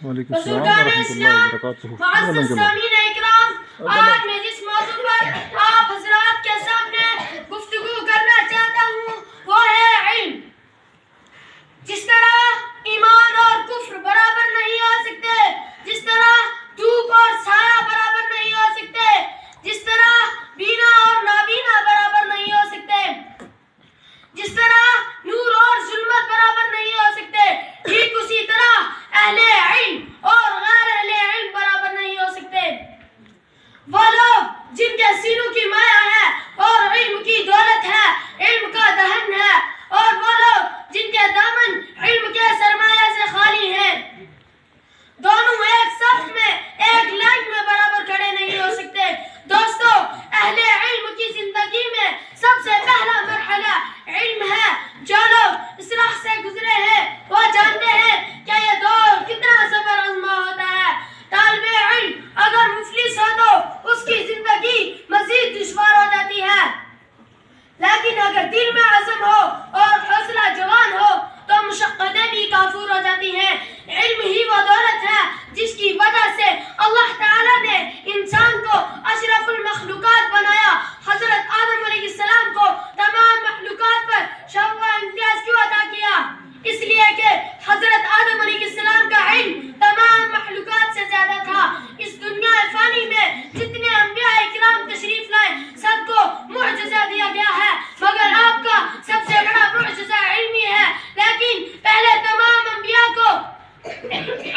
وعلیکم السلام ورحمۃ اللہ وبرکاتہ۔ معزز سامعین اکرام، آج میں جس موضوع پر آپ حضرات کے سامنے گفتگو کرنا چاہتا ہوں وہ ہے علم۔ جس طرح ایمان اور کفر برابر نہیں ہو سکتے، جس طرح دھوپ اور سایہ برابر نہیں ہو سکتے، جس طرح بینا اور نابینا برابر نہیں ہو سکتے، جس طرح نور اور ظلمت برابر نہیں ہو سکتے، ٹھیک اسی طرح اہل علم اور غیر اہل علم برابر نہیں ہو سکتے۔ وہ لوگ جن کے سینوں کی مایا ہے اور علم کی دولت ہے، علم کا دہن ہے، اور وہ لوگ جن کے دامن علم کے سرمایہ سے خالی ہیں، دونوں ایک صف میں ایک لائن میں برابر کھڑے نہیں ہو سکتے۔ دوستو، اہل علم کی زندگی میں سب سے پہلا مرحلہ علم ہے۔ جو لوگ اس راہ سے گزرے ہیں وہ جانتے ہیں کہ یہ دور کتنا صبر آزما ہوتا ہے۔ طالب علم اگر مفلس ہو تو اس کی زندگی مزید دشوار ہو جاتی ہے، لیکن اگر دل میں عزم ہو اور حوصلہ جوان ہو تو مشقتیں بھی کافور ہو جاتی ہیں۔ علم ہی وہ دولت ہے جس کی وجہ سے اللہ تعالیٰ نے انسان کو اشرف المخلوقات بنایا۔ حضرت آدم علیہ السلام کو تمام مخلوقات پر شرف و امتیاز کیوں عطا کیا؟ اس لیے کہ حضرت آدم علیہ السلام کا علم تمام مخلوقات سے زیادہ تھا۔ اس دنیا فانی میں جتنے انبیاء اکرام تشریف لائے سب کو معجزہ دیا گیا ہے، مگر آپ کا سب سے بڑا معجزہ علمی ہے۔ لیکن پہلے تمام انبیاء کو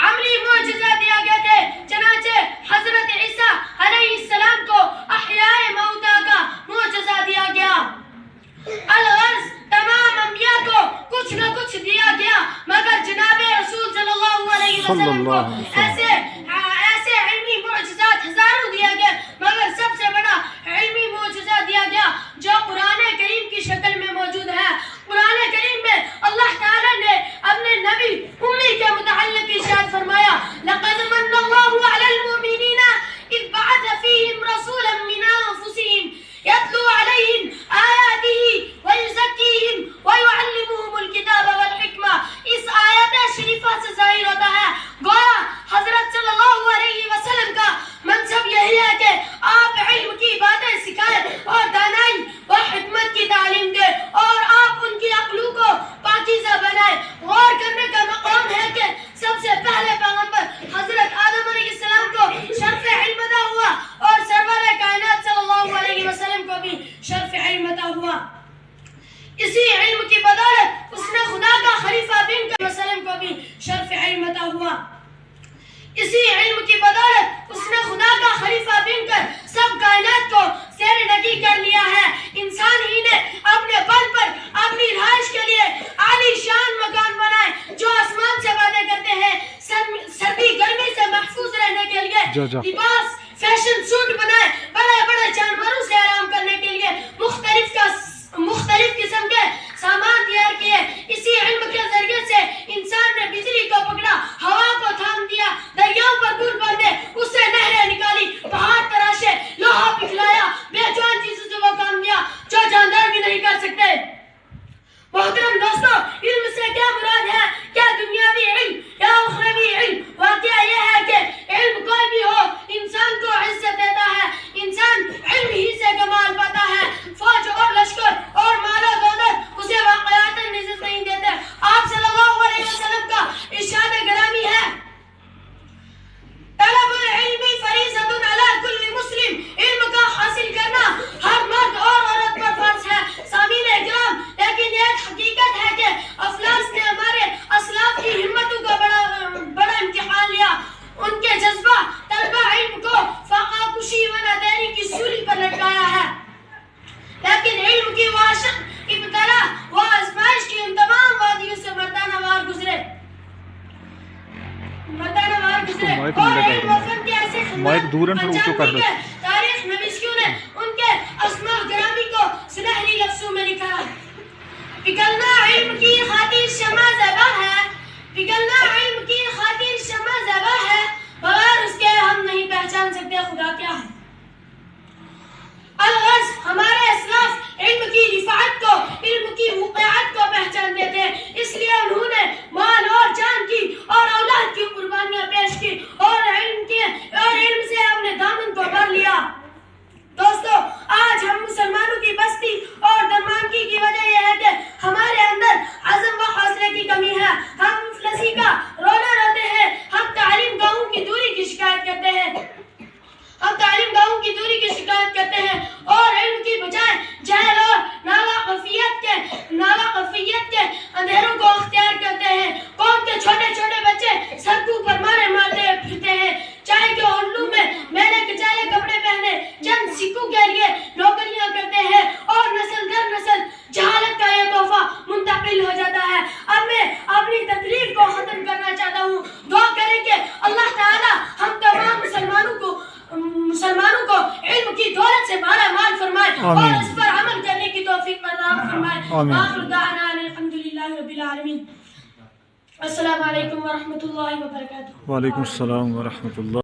عملی معجزہ دیا گیا تھے، چنانچہ حضرت عیسیٰ علیہ السلام کو احیاء موتیٰ کا معجزہ دیا گیا۔ الغرض تمام انبیاء کو کچھ نہ کچھ دیا گیا، مگر جناب رسول صلی اللہ علیہ وسلم کو ایسے علمی معجزات ہزاروں دیا گیا، مگر سب سے بڑا علمی معجزہ دیا گیا جو قرآن کریم کی شکل میں موجود ہے۔ قرآن کریم میں اللہ تعالیٰ نے اپنے نبی امی کے متعلق ارشاد فرمایا، لَقَدْ مَنَّ اللَّهُ عَلَى الْمُؤْمِنِينَ إِذْ بَعَثَ فِيهِمْ رَسُولًا مِّنْ أَنفُسِهِمْ يَتْلُو عَلَيْهِمْ آيَاتِهِ وَيُزَكِّيهِمْ وَيُعَلِّمُهُمُ الْكِتَابَ وَالْحِكْمَةَ۔ اس آیت شریفہ سے ظاہر ہوتا ہے گویا حضرت صلی اللہ علیہ وسلم کا منصب یہی ہے کہ آپ علم کی باتیں سکھائیں اور دانائی و حکمت کی تعلیم دیں، اور آپ ان کی عقلوں کو پاکیزہ بنائیں۔ غور کرنے کا مقام ہے کہ سب سے پہلے پیغمبر حضرت آدم علیہ السلام کو شرف علم عطا ہوا، اور سرور کائنات صلی اللہ علیہ وسلم کو بھی شرف علم عطا ہوا۔ اسی علم کی بدولت اس نے خدا کا خلیفہ بن کر وسلم کو بھی شرف علم عطا ہوا۔ اسی علم کی بدولت اس نے خدا کا خلیفہ بن کر سب کائنات کو سیر نگی کر لیا ہے۔ انسان ہی نے اپنے بل پر اپنی رہائش کے لیے عالی شان مکان بنائے جو آسمان سے وعدے کرتے ہیں، سردی گرمی سے محفوظ رہنے کے لیے لباس فیشن سوٹ بنائے، بڑے بڑے جانوروں سے آرام کرنے کے لیے مختلف قسم کے سامان تیار کیے۔ اسی علم کے ذریعے سے انسان نے بجلی کو پکڑا، ہوا کو تھام دیا، دریاؤں پر پل باندھے، اس سے نہریں نکالی، پہاڑ تراشے، لوہا پگھلایا، بے جان چیزوں سے وہ کام دیا جو جاندار بھی نہیں کر سکتے۔ محترم دوستو، علم سے کیا مراد ہے؟ کیا دنیاوی علم یا اخروی علم؟ واقعہ یہ ہے کہ علم کوئی بھی ہو انسان کو عزت دیتا ہے، انسان علم ہی سے کمال پاتا ہے۔ فوج اور لشکر اور مال و دولت اسے واقعاتاً عزت نہیں دیتے۔ آپ صلی اللہ علیہ وسلم کا ارشاد گرامی ہے، طلب العلم فریضۃ علی کل مسلم، علم کا حاصل کرنا ہر مرد اور عورت پر فرض ہے۔ سامعین اکرام، لیکن ایک حقیقت ہے کہ افلاس نے ہمارے اسلاف کی ہمتوں کا بڑا امتحان لیا۔ ان کے جذبہ طلبہ علم کو فاقہ کشی و نادری کی سولی پر لٹکایا ہے، لیکن علم کی ابتلا و آزمائش کی ان تمام وادیوں سے مردانہ وار گزرے، اور علم و فن کے ایسے خدمات تاریخ نویسیوں نے ان کے اسماء گرامی کو سنہری لفظوں میں لکھا ہے۔ پگھلنا علم کی خاطر شمع زیبا ہے، پگھلنا علم کی خاطر شمع زیبا ہے، بغیر اس کے ہم نہیں پہچان سکتے خدا کیا ہے۔ الغرض ہمارے اسلاف علم کی رفعت کو، علم کی وقعت کو پہچانتے تھے، اس لیے انہوں نے مال اور جان کی اور اولاد کی قربانیاں پیش سکھوں کے لیے نوکریاں کرتے ہیں اور نسل در نسل جہالت کا یہ تحفہ منتقل ہو جاتا ہے. اب میں اپنی تقریر کو ختم کرنا چاہتا ہوں. دعا کریں کہ اللہ تعالی ہم تمام مسلمانوں کو علم کی دولت سے مالا مال فرمائے اور اس پر عمل کرنے کی توفیق عطا فرمائے. آخر دعوانا الحمدللہ رب العالمین. السلام علیکم ورحمۃ اللہ وبرکاتہ. وعلیکم السلام ورحمۃ اللہ.